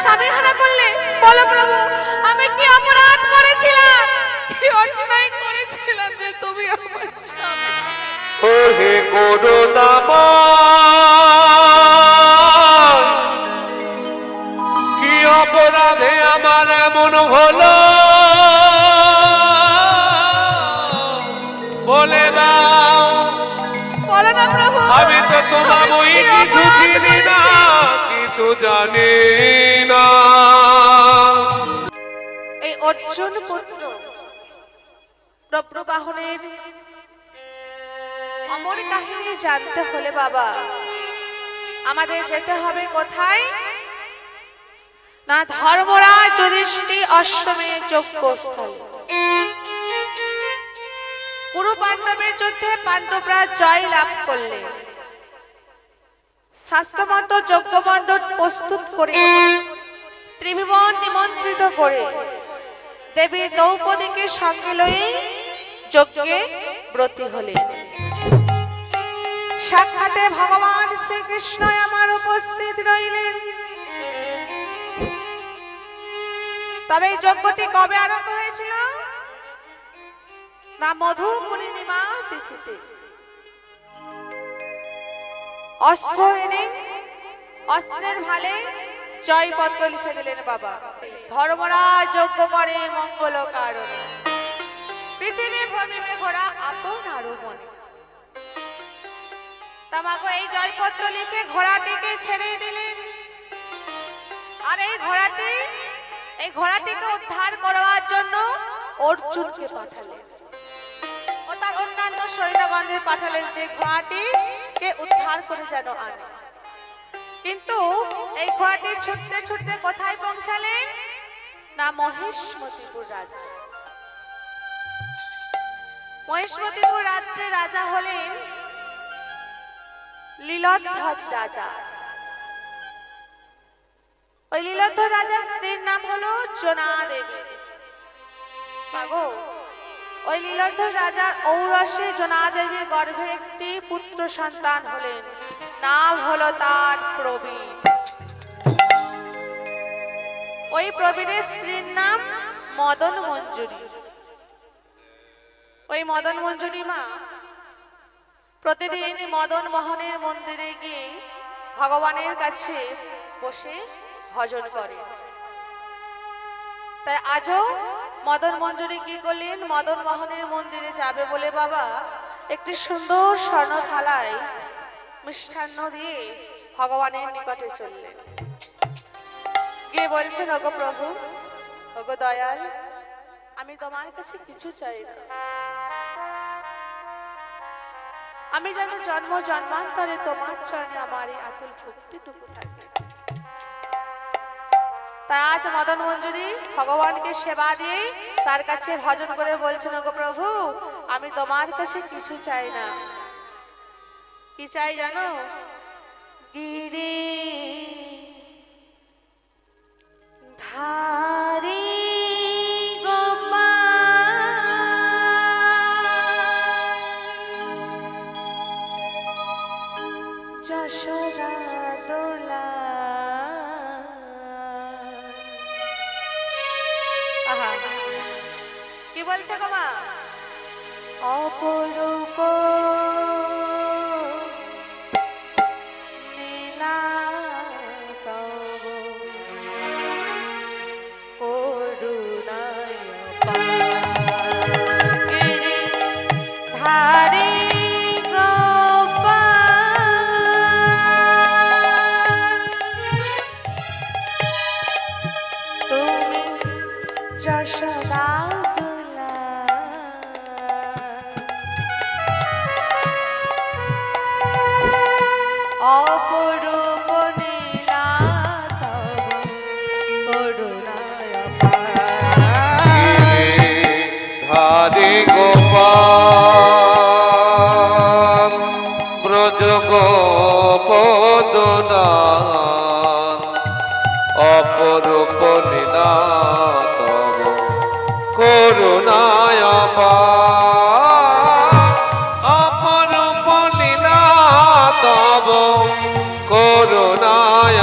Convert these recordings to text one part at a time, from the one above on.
স্বামীহারা করলে? বলো প্রভু, আমি কি অপরাধ করেছিলাম, কি অন্যায় করেছিলাম যে তুমি আমার স্বামী? ওহে করুণাময়, কি অপরাধে আমার এমন হলো বলে দাও। বলো না প্রভু। আমি তো তোমার বই কিছু চিনি না, কিছু জানি না। এই অর্জুন পুত্র প্রবাহনের অমর কাহিনী জানতে হলে বাবা আমাদের যেতে হবে কোথায় না? ধর্মরাজ যুধিষ্ঠির অশ্বমেধ যজ্ঞস্থল। কুরু পাণ্ডবের যুদ্ধে পাণ্ডবরা জয় লাভ করলেন। শাস্ত্রমত যজ্ঞমণ্ডপ প্রস্তুত করে ত্রিভুবন নিমন্ত্রিত করে দেবী দ্রৌপদীকে সঙ্গে লয়ে যজ্ঞে ব্রতী হলেন। সাক্ষাতে ভগবান শ্রীকৃষ্ণ আমার উপস্থিত রইলেন। তবে এই যজ্ঞটি কবে আরম্ভ হয়েছিল না? মধু পূর্ণিমা তিথিতে। অস্ত্র এনে অস্ত্রের ভালে জয়পত্র লিখে দিলেন বাবা। ধর্মরাজ যজ্ঞ করে মঙ্গল কারণে, পৃথিবী ভ্রমে ঘোরা আপন আরো মনে। তামাগো এই জয়পত্র লিখে ঘোড়াটিকে ছেড়ে দিলেন। আর এই ঘোড়াটিকে উদ্ধার করার জন্য অর্জুনকে পাঠালেন ও তার অন্যান্য সৈন্যগণদের পাঠালেন যে ঘোড়াটিকে উদ্ধার করে যেন আনে। কিন্তু এই ঘোড়াটি ছুটতে ছুটতে কোথায় পৌঁছালেন না? মহিষ্মতিপুর রাজ্য। মহিষ্মতিপুর রাজ্যের রাজা হলেন লীলধ্বজ রাজা। ওই লীলধ্বজ রাজার স্ত্রীর নাম হলো জোনা দেবী। ওই লীলধ্বজ রাজার ঔরসে জোনা দেবীর গর্ভে একটি পুত্র সন্তান হলেন, নাম হলো তার প্রবীণ। ওই প্রবীণের স্ত্রীর নাম মদন মঞ্জুরি। ওই মদন মঞ্জুরি মা প্রতিদিন মদন মোহনের মন্দিরে গিয়ে ভগবানের কাছে বসে ভজন করে। তাই আজও মদন মঞ্জুরি কি করলেন? মদন মোহনের মন্দিরে যাবে বলে বাবা একটি সুন্দর স্বর্ণ থালায় মিষ্টান্ন দিয়ে ভগবানের নিকটে চললেন। গিয়ে বলছেন, ওগো প্রভু, ওগো দয়াল, আমি তোমার কাছে কিছু চাই না। আমি যেন জন্ম জন্মান্তরে তোমার চরণে আমার এই আতুল ভক্তিটুকু থাকে। তাই আজ মদন মঞ্জুরি ভগবানকে সেবা দিয়ে তার কাছে ভজন করে বলছেন, ওগো প্রভু, আমি তোমার কাছে কিছু চাই না। কি চাই জানো? গিরি ধারি যশোদা দোলা। আহা, কি বলছে গো মা? অপরূপ নীলা তব করুণায় ধারে যশোদা দোলা। অপরূপ নীলা তব করুণায় ধারে গোপাল ব্রজ গোপদনা অপরূপ লীলা তব করুণায় অপরূপ লীলা তব করুণায়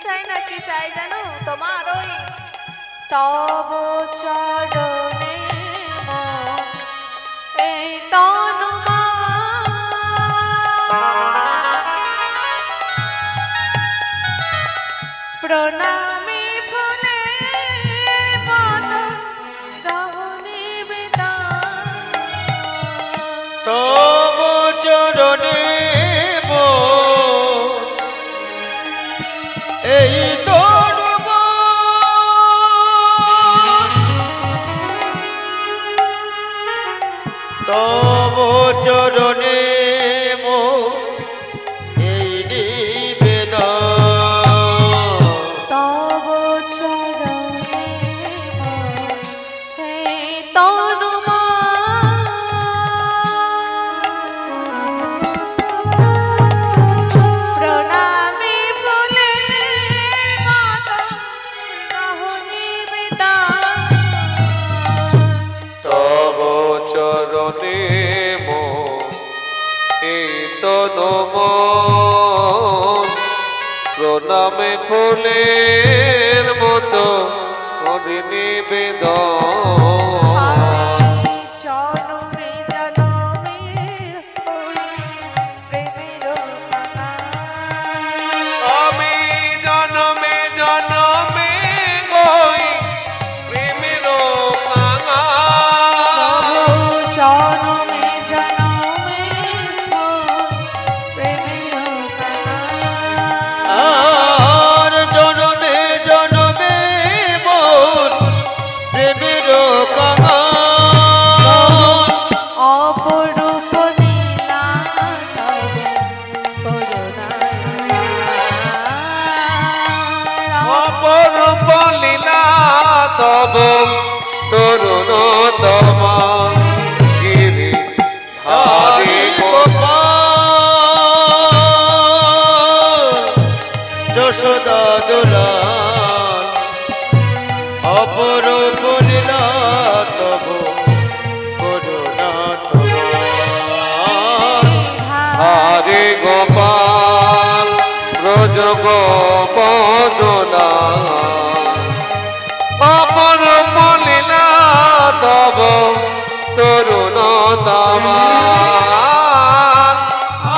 চাই না, কি চাই জানো? তোমার ওই তব চরণে মন এই তনু প্রণামী ফুলের পদ রহনি বিদান তব চরণে মন এই তনু তব চরণে মন এই নিবেদন তব চরণে মন এই তনু প্রণামী ফুলের মত রহনি বিদান তব চরণে মন এই তনু মন প্রণামে ফুলের মতো করি নিবেদন জনমে জনমে হই প্রেমের আমি জনমে জনমে গই প্রেমের কাঙাল জনমে জনমে প্রেমের আর জনমে জনমে মন প্রেমের কাঙাল অপরূপ নীলা তব করুণায় অপরূপ লীলা তব তরুণ তমা গিরি ধারি যশোদা দুলাল অপরূপ লীলা তব করুণা তোমার হরে গোপাল ব্রজ গোপদনা অপরূপ লীলা তব তরুণ তমার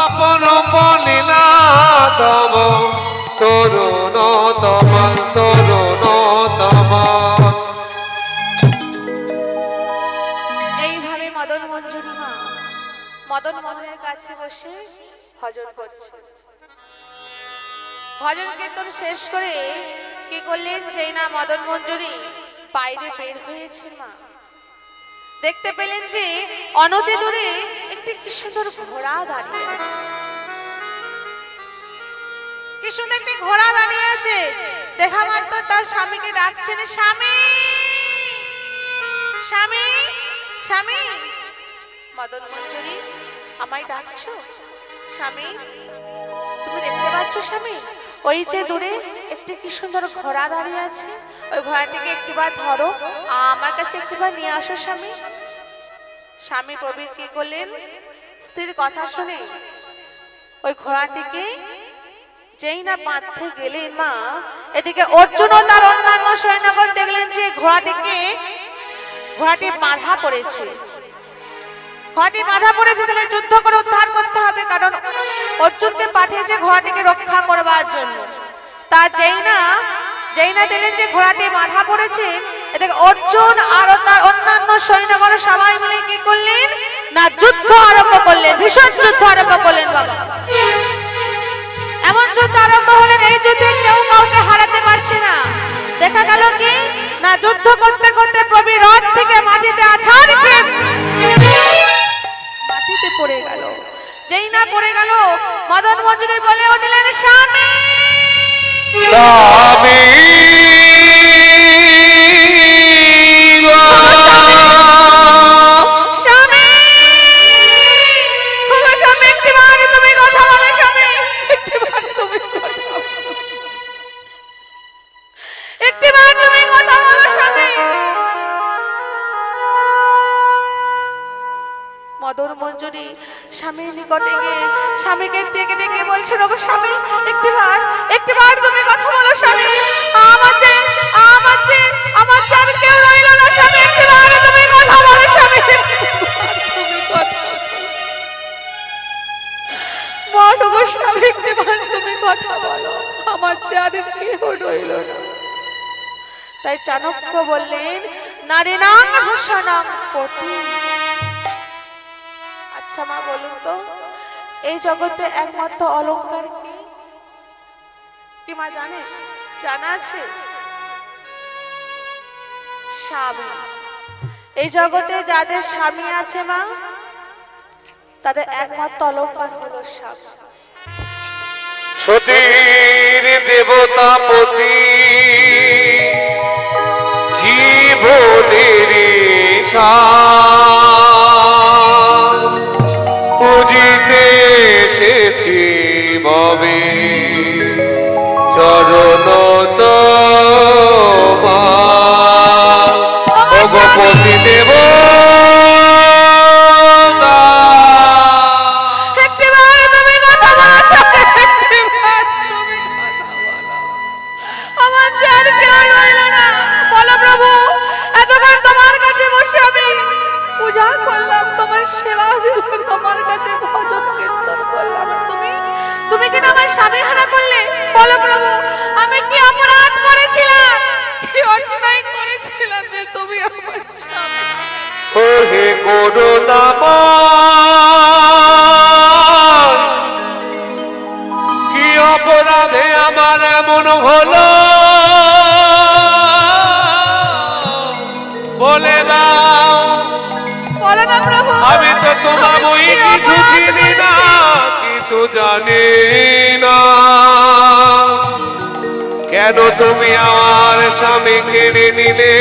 অপরূপ লীলা তব তরুণ তমাল তরুণ তমাল এইভাবে মদন মঞ্জুরি মা মদন মোহনের কাছে বসে ভজন করছে। ভজন কীর্তন শেষ করে কি করলেন, যেই না মদন মঞ্জুরি বাইরে বের হয়েছে মা, দেখতে পেলেন যে অনতি দূরে একটি কি সুন্দর ঘোড়া দাঁড়িয়ে আছে। কি সুন্দর একটি ঘোড়া দাঁড়িয়ে আছে, দেখা মাত্র তার স্বামীকে ডাকছেন, স্বামী স্বামী স্বামী। মদন মঞ্জুরি, আমায় ডাকছো? স্বামী, তুমি দেখতে পাচ্ছ স্বামী, ওই যে দূরে একটি কি সুন্দর ঘোড়া দাঁড়িয়ে আছে, ওই ঘোড়াটিকে একটিবার ধরো, আমার কাছে একটিবার নিয়ে আসো স্বামী। স্বামী প্রবীর কি করলেন, স্ত্রীর কথা শুনে ওই ঘোড়াটিকে যেই না বাঁধতে গেলেন মা, এদিকে অর্জুন ও তার অন্যান্য সৈন্যগণ দেখলেন যে ঘোড়াটি বাঁধা পড়েছে। ঘোড়াটি বাঁধা পড়েছে, তাহলে যুদ্ধ করে উদ্ধার করতে হবে, কারণ অর্জুনকে পাঠিয়েছে ঘোড়াটিকে রক্ষা করবার জন্য। তা যেই না দিলেন যে ঘোড়াটি বাঁধা পড়েছে, এদিকে অর্জুন আর তার অন্যান্য সৈন্যগণ সবাই মিলে কি করলেন না, যুদ্ধ আরম্ভ করলেন, ভীষণ যুদ্ধ আরম্ভ করলেন বাবা। এমন যুদ্ধ আরম্ভ হলেন, এই যুদ্ধে কেউ কাউকে হারাতে পারছে না। দেখা গেল কি না, যুদ্ধ করতে করতে প্রবীর রথ থেকে মাটিতে আছাড় খেয়ে মাটিতে পড়ে গেল। যেই না পড়ে গেল, মদন মঞ্জুরি বলে উঠলেন, স্বামী স্বামী স্বামী, হলো স্বামী, একটিবার তুমি কথা বলো স্বামী, একটিবার তুমি কথা বলো, একটিবার তুমি কথা বলো স্বামী। মদন মঞ্জুরি স্বামীর নিকটে গিয়ে স্বামীকে ডেকে ডেকে বলছেন, ওগো স্বামী, একটিবার তুমি কথা বলো স্বামী, আমার চার কেউ রইল না স্বামী, একটিবার তুমি কথা বলো স্বামী, তুমি কথা বলো গো স্বামী, একটিবার তুমি কথা বলো, আমার চার কেউ রইল না। তাই চাণক্য বললেন, নারীণাং ভূষণাং পতি। আচ্ছা মা বলুন তো, এই জগতে একমাত্র অলংকার কি মা জানে? জানা আছে? স্বামী। এই জগতে যাদের স্বামী আছে মা, তাদের একমাত্র অলংকার হলো স্বামী। সতীর দেবতাপতি জীবনের খুঁজিতে এসেছি ভবে চরণ ভগবতী দেব হে করুণাময়, কি অপরাধে আমার এমন হলো বলে দাও। বলো না প্রভু। আমি তো তোমার বই কিছু চিনি না, কিছু জানি না, কেন তুমি আমার স্বামী কেড়ে নিলে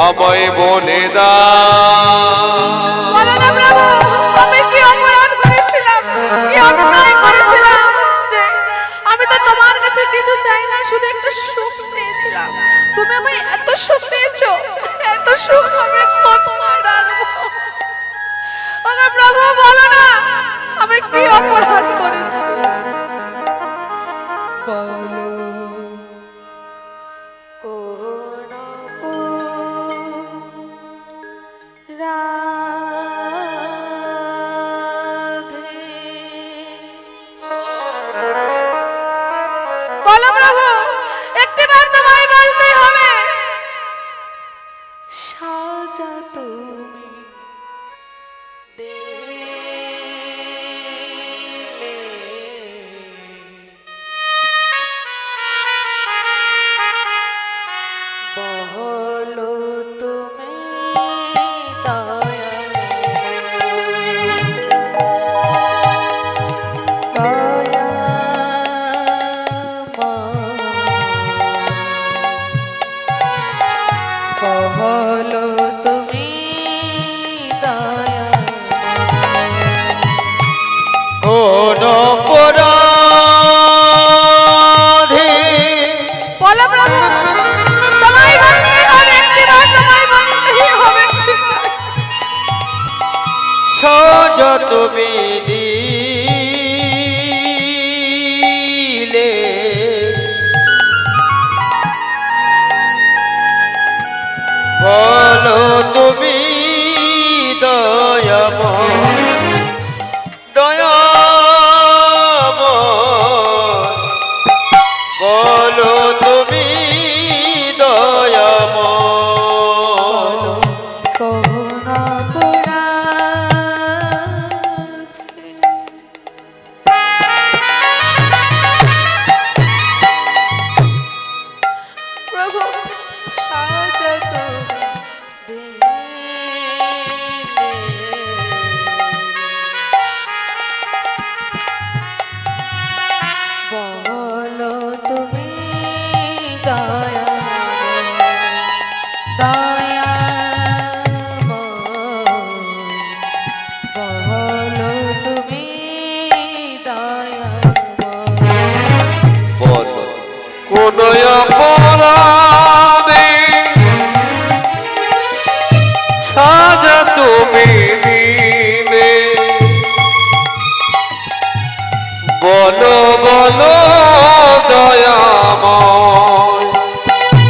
আমায় বলে দাও। বলো না প্রভু, আমি কি অপরাধ করেছিলাম, কি অন্যায় করেছিলাম যে আমি তো তোমার কাছে কিছু চাই না, শুধু একটু সুখ চেয়েছিলাম, তুমি আমায় এত সুখ দিয়েছো, এত সুখ আমি কোথায় রাখবো? ওগো প্রভু বলো না, আমি কি অপরাধ করেছি বলো। বলো প্রভু, একটিবার তোমায় বলতে হবে। সাজা তুমি দিলে, বলো তুমি বলো তুমি কোন অপরাধে বলো প্রভু, তোমায় বলতে হবে, একটিবার তোমায় বলতেই হবে। সাজা তুমি দিলে, বলো তুমি দয়াময়, দয়াময়, বলো তুমি দয়াময়, করুণা করুণা প্রভু, সাজা তুমি বলো তুমি দয়া দয়া বলো তুমি দয়া বল কোন অপরাধে সাজা তুমি দিলে, বলো বলো দয়াময়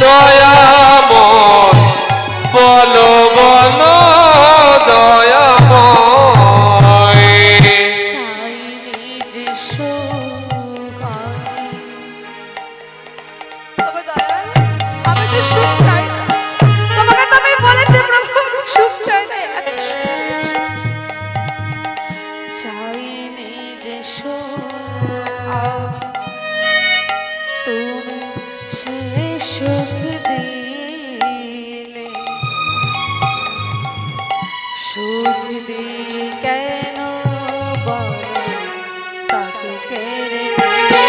দয়াময় বলো বলো দয়াময় চাইনি যে সুখ ওগো দয়াল, আমি তো সুখ চাই না। তোমাকে তো আমি বলেছি প্রভু, আমি সুখ চাই না। চাইনি যে সুখ তুমি সে সুখ দিলে, সুখ দিয়ে কেন বলো তাকে কেড়ে নিলে?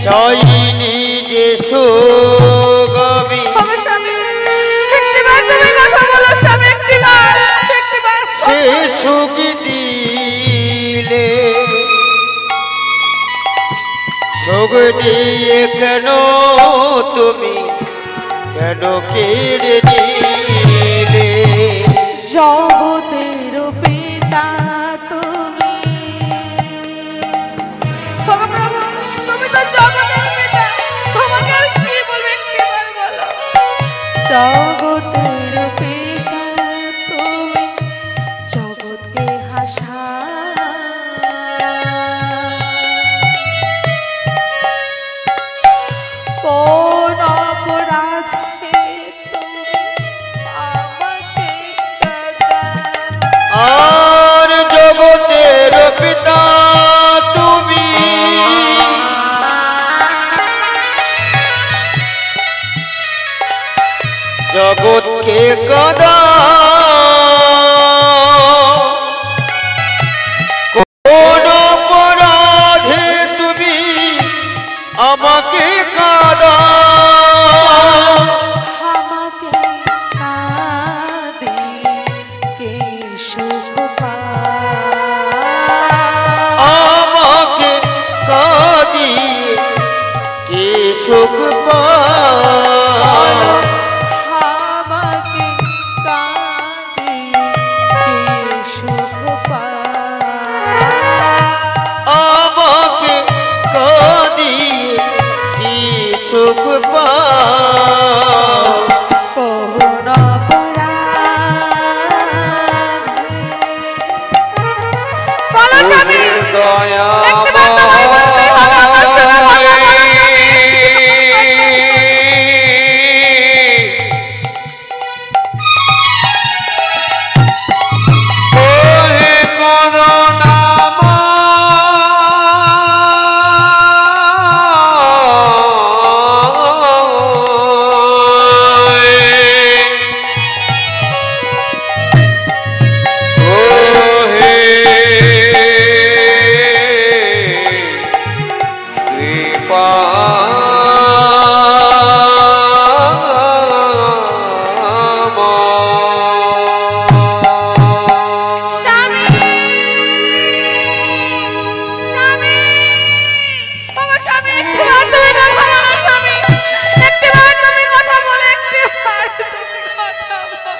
চাইনি যে সুখ আমি ওগো স্বামী, একটিবার তুমি কথা বলো স্বামী, একটিবার। সে সুখ দিলে, সুখ দিয়ে কেন তুমি কেন কেড়ে নিলে? জগতের পিতা তুমি, ওগো প্রভু, তুমি তো জগতের পিতা, তোমাকে আর কি বলবো, একটিবার বলো। জগতের পিতা তুমি, জগৎকে হাসা কোন অপরাধে তুমি আমাকে কাঁদাও? আর জগতের পিতা তুমি, জগৎকে কাঁদাও, কোন অপরাধে তুমি আমাকে কাঁদাও? আমাকে কাঁদিয়ে কে সুখ পায়? আমাকে কাঁদিয়ে কে সুখ পায়? আমাকে কাঁদিয়ে কে সুখ পায়? আমাকে কাঁদিয়ে কি সুখ পাও? কোন অপরাধে? বলো স্বামী, দয়া একটিবার তোমায় বলতেই হবে, আমার সঙ্গে কথা বলো স্বামী। ওহে স্বামী, স্বামী, ওগো স্বামী, একটিবার তুমি কথা বলো স্বামী, একটিবার তুমি কথা বলো, একটিবার তুমি কথা বলো।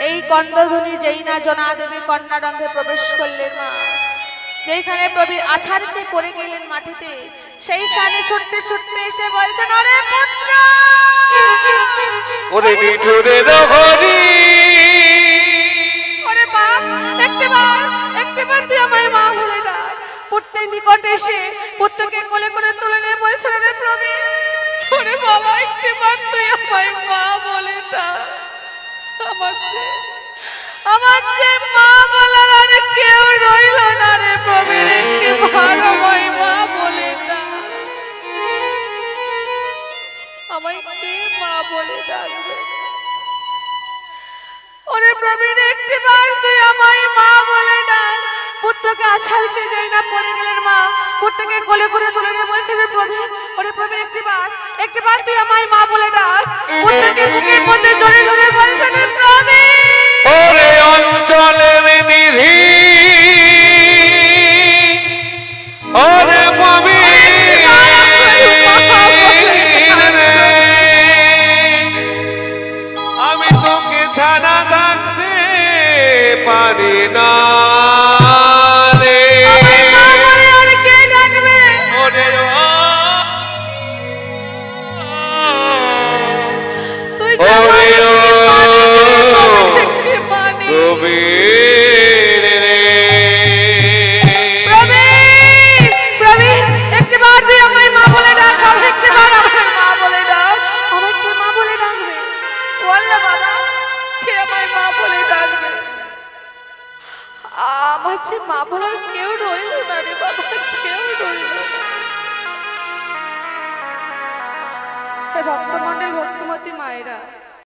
এই কণ্ঠধ্বনি যেই না জনা দেবী কন্যারন্ধ্রে প্রবেশ করলেন মা, যেইখানে প্রবীর আছাড়িতে পড়ে গেলেন মাটিতে, সেই স্থানে ছুটতে ছুটতে এসে বলছেন, ওরে পুত্র, ওরে মিঠুরের হরি ওরে বাপ, একটিবার তুই আমায় মা বলে ডাক। পুত্রের নিকট এসে পুত্রকে কোলে করে তুলে নিয়ে বলছেন, রে প্রবীর, ওরে বাবা, একটিবার তুই আমায় মা বলে ডাক। আমার যে মা বলার আর কেউ রইল না রে প্রবীর, একটিবার আমায় মা বলে ডাক। আমায় কে মা বলে ডাকবে? ওরে প্রবীর, একটিবার তুই আমায় মা বলে ডাক। পুত্রকে আছাড়তে যাই না পড়ে গেলেন মা, পুত্রকে কোলে করে তুলে নিয়ে বলছেন, রে প্রবীর, ওরে প্রবীর, একটিবার তুই আমায় মা বলে ডাক। পুত্রকে বুকের মধ্যে জড়িয়ে ধরে বলছেন, রে প্রবীর, ওরে অঞ্চলের নিধি ওরে পবিত্র আমি তোকে ছাড়া থাকতে পারি না। আমার যে মা বলার কেউ রইল না রে বাবা, কেউ রইল না। হে ভক্তমণ্ডল ভক্তমতী মায়েরা,